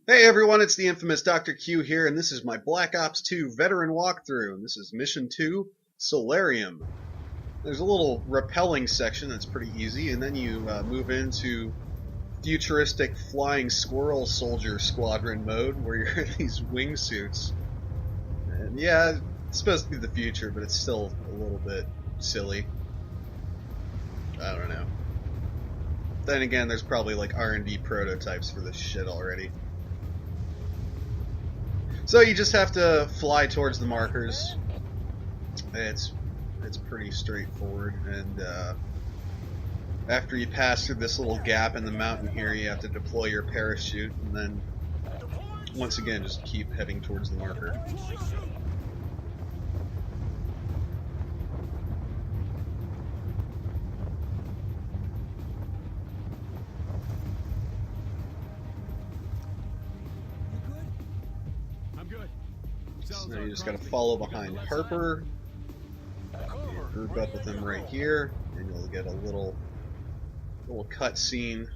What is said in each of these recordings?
Hey everyone, it's the infamous Dr. Q here, and this is my Black Ops 2 veteran walkthrough, and this is Mission 2, Celerium. There's a little rappelling section that's pretty easy, and then you move into futuristic flying squirrel soldier squadron mode, where you're in these wingsuits. And yeah, it's supposed to be the future, but it's still a little bit silly. I don't know. Then again, there's probably like R&D prototypes for this shit already. So you just have to fly towards the markers. It's pretty straightforward, and after you pass through this little gap in the mountain here, you have to deploy your parachute, and then once again just keep heading towards the marker. So now you just gotta follow behind Harper, group up with him right here, and you'll get a little cut scene.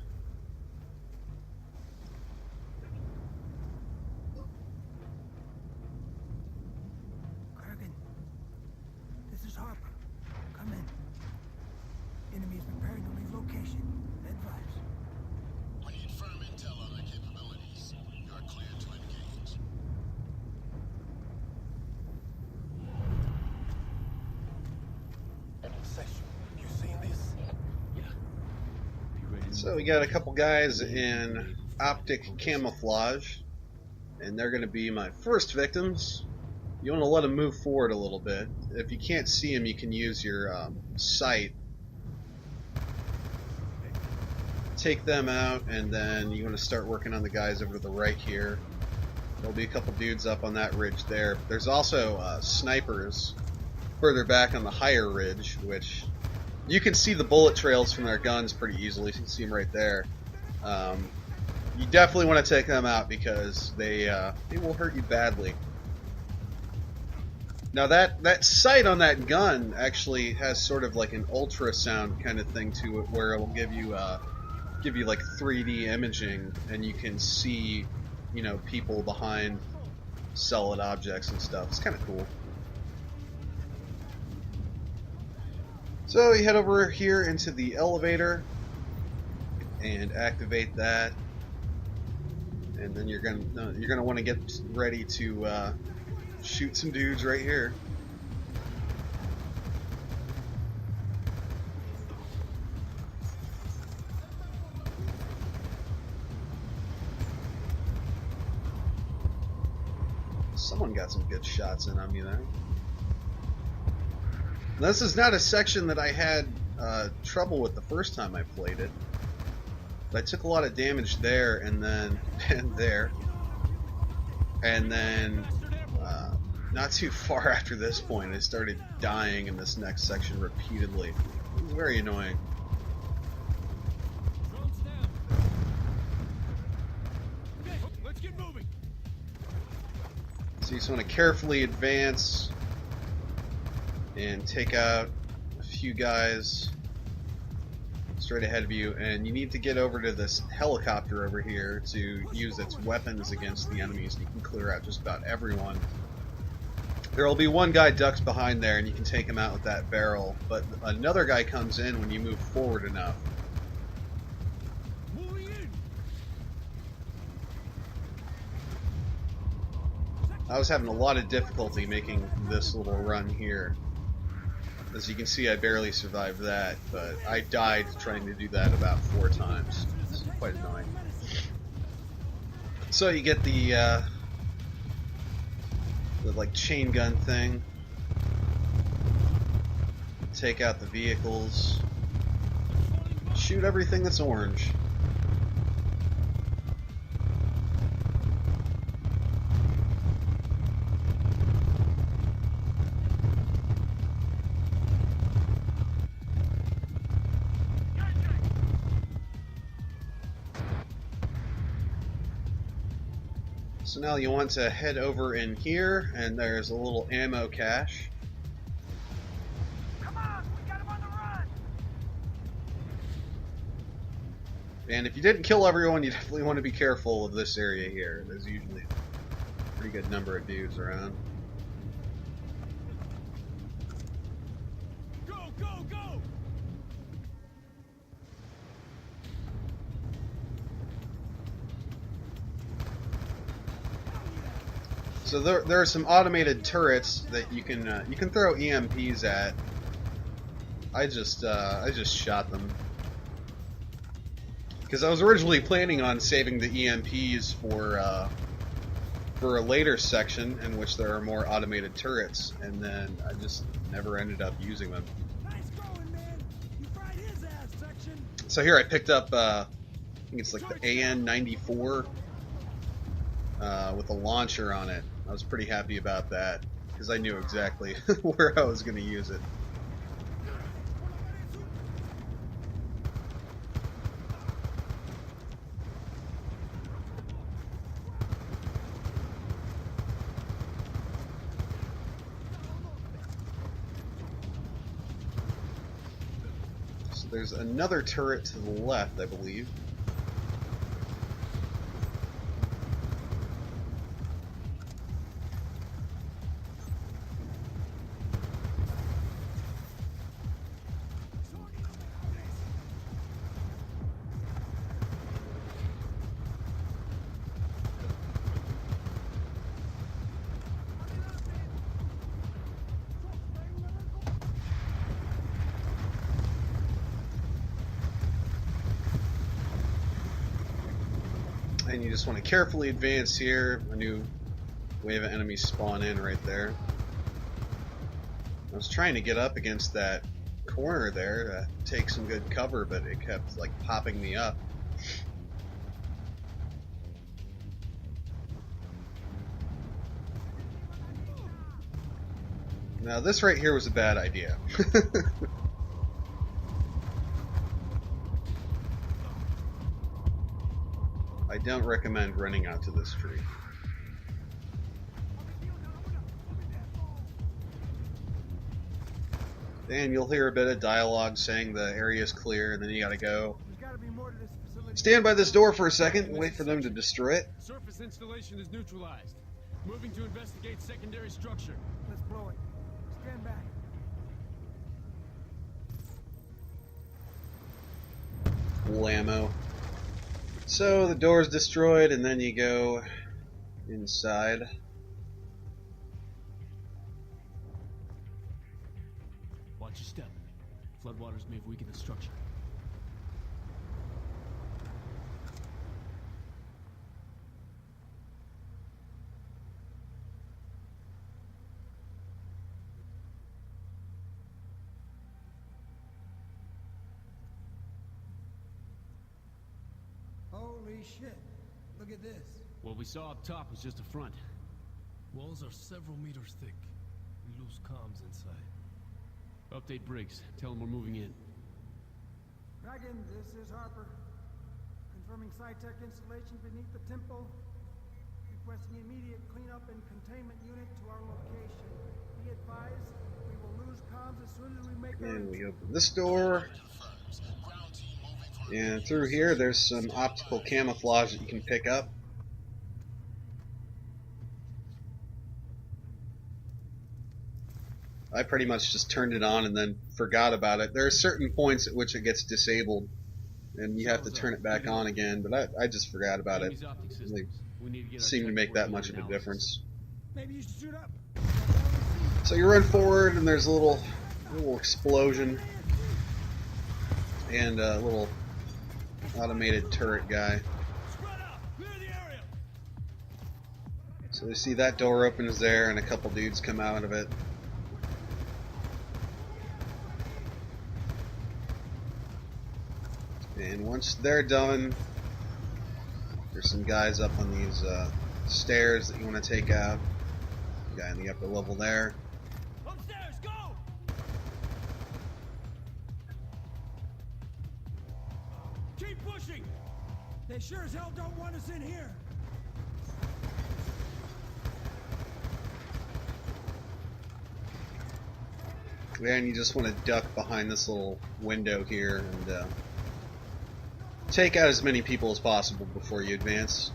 Kurgan, this is Harper. Come in. Enemy is preparing to leave location. Advise. We need firm intel on their capabilities. You are cleared to engage. Session, you seen this? Yeah. Be ready. So we got a couple guys in optic camouflage, and they're going to be my first victims. You want to let them move forward a little bit. If you can't see them, you can use your sight. Take them out, and then you want to start working on the guys over to the right here. There'll be a couple dudes up on that ridge there. There's also snipers further back on the higher ridge, which you can see the bullet trails from their guns pretty easily. You can see them right there. You definitely want to take them out because they will hurt you badly. Now that sight on that gun actually has sort of like an ultrasound kind of thing to it, where it will give you like 3D imaging, and you can see, you know, people behind solid objects and stuff. It's kind of cool. So you head over here into the elevator and activate that, and then you're gonna want to get ready to shoot some dudes right here. Someone got some good shots in on me there. Now, this is not a section that I had trouble with the first time I played it. But I took a lot of damage there, and then there, and then not too far after this point, I started dying in this next section repeatedly. It was very annoying. Okay, let's get moving. So you just want to carefully advance and take out a few guys straight ahead of you, and you need to get over to this helicopter over here to use its weapons against the enemies. You can clear out just about everyone. There will be one guy ducked behind there, and you can take him out with that barrel, but another guy comes in when you move forward enough. Moving in. I was having a lot of difficulty making this little run here. As you can see, I barely survived that, but I died trying to do that about 4 times. It's quite annoying. So you get the like chain gun thing. Take out the vehicles. Shoot everything that's orange. So now you want to head over in here, and there's a little ammo cache. Come on, we got him on the run. And if you didn't kill everyone, you definitely want to be careful of this area here. There's usually a pretty good number of dudes around. Go, go, go! So there are some automated turrets that you can throw EMPs at. I just shot them because I was originally planning on saving the EMPs for a later section in which there are more automated turrets, and then I just never ended up using them. Nice going, man. You fried his ass, section. So here I picked up I think it's like the AN-94 with a launcher on it. I was pretty happy about that because I knew exactly where I was going to use it. So there's another turret to the left, I believe. And you just want to carefully advance here. A new wave of enemies spawn in right there. I was trying to get up against that corner there to take some good cover, but it kept like popping me up. Now this right here was a bad idea. I don't recommend running out to this tree. And you'll hear a bit of dialogue saying the area is clear, and then you gotta go. There's gotta be more to this facility. Stand by this door for a second and wait for them to destroy it. Surface installation is neutralized. Moving to investigate secondary structure. Let's blow it. Stand back. Full ammo. So the door's destroyed, and then you go inside. Watch your step. Floodwaters may have weakened the structure. Holy shit. Look at this. What we saw up top was just a front. Walls are several meters thick. We lose comms inside. Update Briggs. Tell him we're moving in. Dragon, this is Harper. Confirming SciTech installation beneath the temple. Requesting immediate cleanup and containment unit to our location. Be advised, we will lose comms as soon as we make our... And we open this door. And through here, there's some optical camouflage that you can pick up. I pretty much just turned it on and then forgot about it. There are certain points at which it gets disabled, and you have to turn it back on again, but I just forgot about it. Enemy's optic It systems. really We need to get our seemed to tech make that working much of a analysis. difference. Maybe you should shoot up. So you run forward, and there's a little explosion, and a little automated turret guy. Spread out! Clear the area! So you see that door opens there, and a couple dudes come out of it. And once they're done, there's some guys up on these stairs that you want to take out. The guy in the upper level there. Upstairs, go! Keep pushing! They sure as hell don't want us in here. And you just want to duck behind this little window here, and take out as many people as possible before you advance.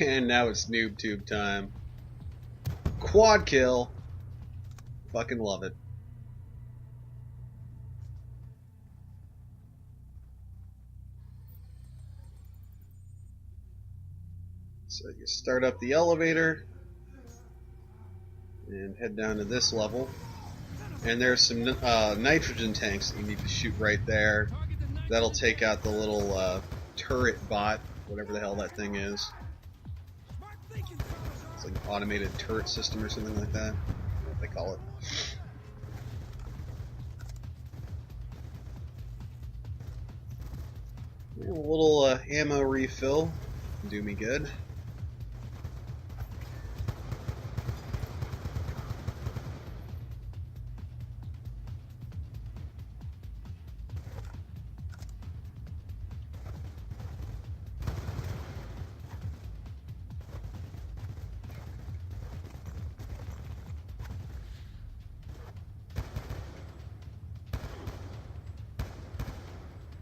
And now it's noob tube time. Quad kill. Fucking love it. So you start up the elevator and head down to this level. And there's some nitrogen tanks that you need to shoot right there. That'll take out the little turret bot, whatever the hell that thing is. It's like an automated turret system or something like that. I don't know what they call it. A little ammo refill can do me good.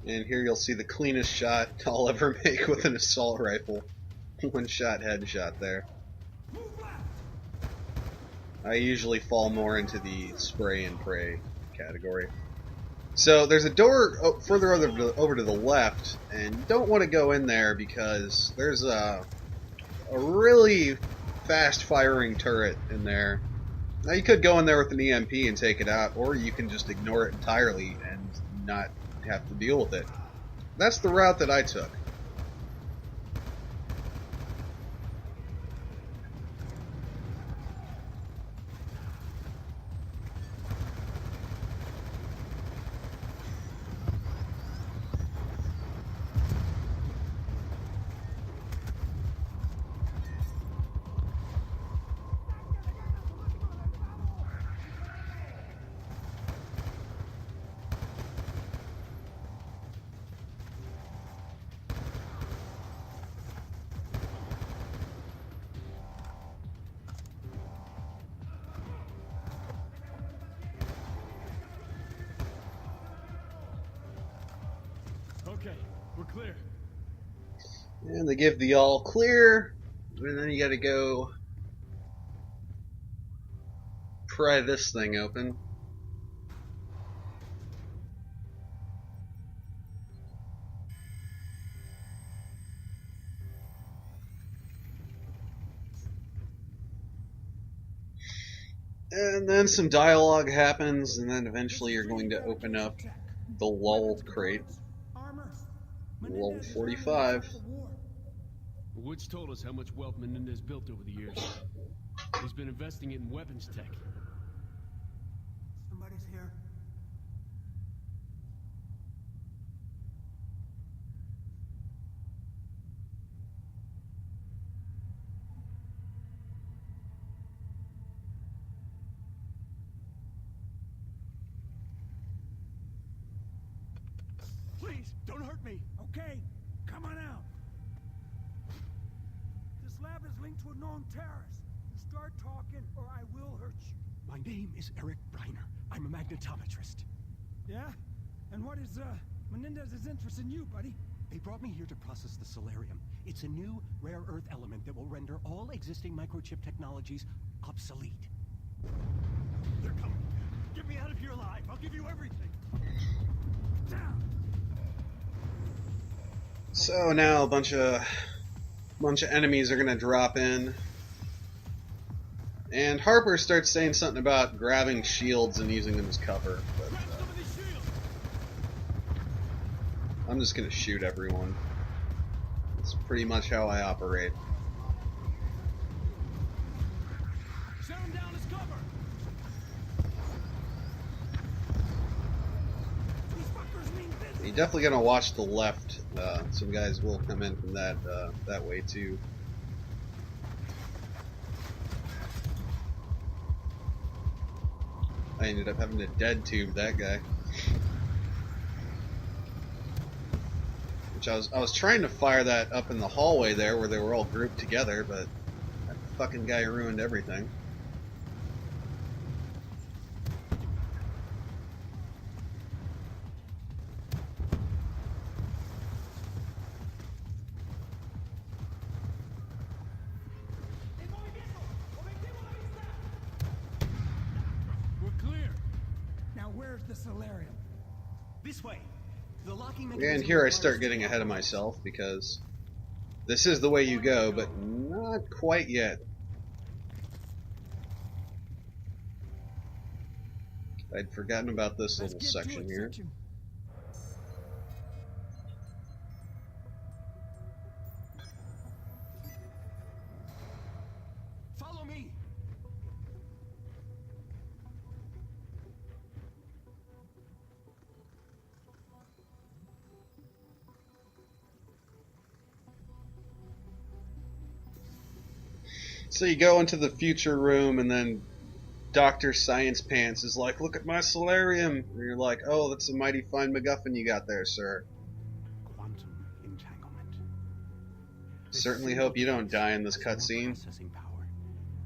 And here you'll see the cleanest shot I'll ever make with an assault rifle. One shot headshot there. I usually fall more into the spray and pray category. So there's a door further over to the left, and you don't want to go in there because there's a really fast firing turret in there. Now you could go in there with an EMP and take it out, or you can just ignore it entirely and not have to deal with it. That's the route that I took. Okay, we're clear. And they give the all clear, and then you gotta go pry this thing open. And then some dialogue happens, and then eventually you're going to open up the lull crate. Level 45. Woods told us how much wealth Menendez built over the years. He's been investing it in weapons tech. Somebody's here. Please, don't hurt me. Okay, come on out. This lab is linked to a known terrorist. You start talking or I will hurt you. My name is Eric Briner. I'm a magnetometrist. Yeah? And what is, Menendez's interest in you, buddy? They brought me here to process the Celerium. It's a new, rare earth element that will render all existing microchip technologies obsolete. They're coming. Get me out of here alive. I'll give you everything. Down! So now a bunch of bunch of enemies are gonna drop in. And Harper starts saying something about grabbing shields and using them as cover, but I'm just gonna shoot everyone. That's pretty much how I operate. Shut him down as cover. You're definitely gonna watch the left. Some guys will come in from that way too. I ended up having to dead tube that guy. Which I was trying to fire that up in the hallway there where they were all grouped together, but that fucking guy ruined everything. Where's the Celerium? This way. The locking And mechanism here I requires start getting ahead of myself because this is the way you go, but not quite yet. I'd forgotten about this little section here. Follow me. So you go into the future room, and then Dr. Science Pants is like, "Look at my Celerium." And you're like, "Oh, that's a mighty fine MacGuffin you got there, sir." Quantum entanglement. Certainly hope you don't die in this cutscene. Processing power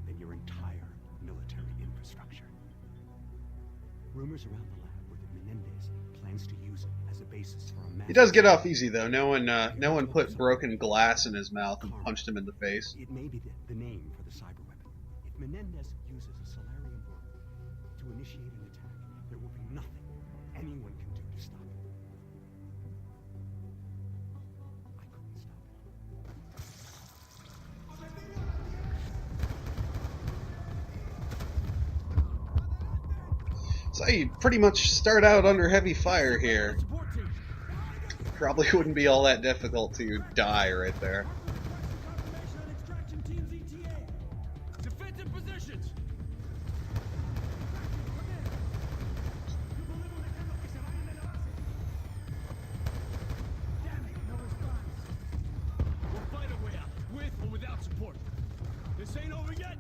than your entire military infrastructure. Rumors around the lab were that Menendez plans to use it as a basis for a massive... He does get off easy though. No one put broken glass in his mouth and punched him in the face. It may be the name for the cyber weapon. If Menendez uses a Celerium bomb to initiate an attack, there will be nothing anyone can do to stop it. I couldn't stop it. So you pretty much start out under heavy fire here. Probably wouldn't be all that difficult to die right there. Defensive positions. We'll fight our way out, with or without support. This ain't over yet.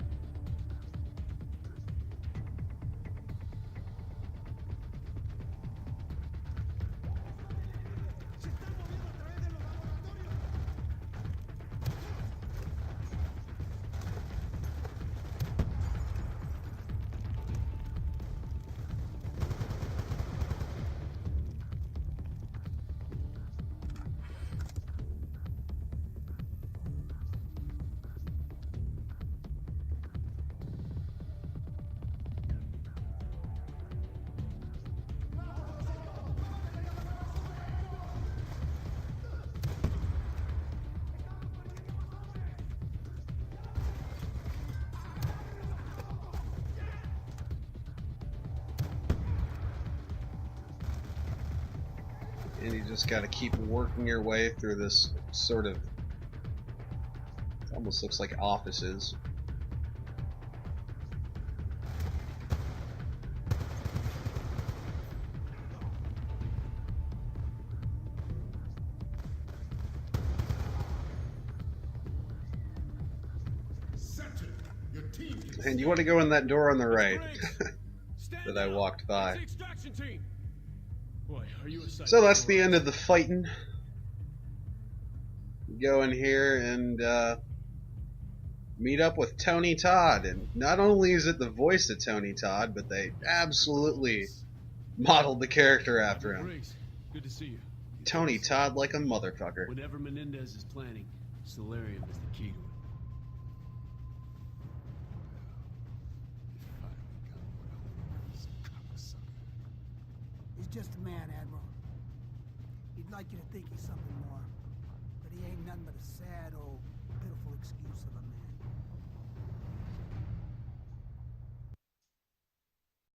And you just got to keep working your way through this sort of, it almost looks like offices. Center. Your team can And you want to go in that door on the right Stand that I down. walked by. It's the extraction team. Boy, are you excited? So that's the end of the fighting. Go in here and meet up with Tony Todd. And not only is it the voice of Tony Todd, but they absolutely modeled the character after him. Briggs, good to see you. Tony Todd like a motherfucker. Whatever Menendez is planning, Celerium is the key to it. He's just a man, Admiral. He'd like you to think he's something more. But he ain't nothing but a sad old pitiful excuse of a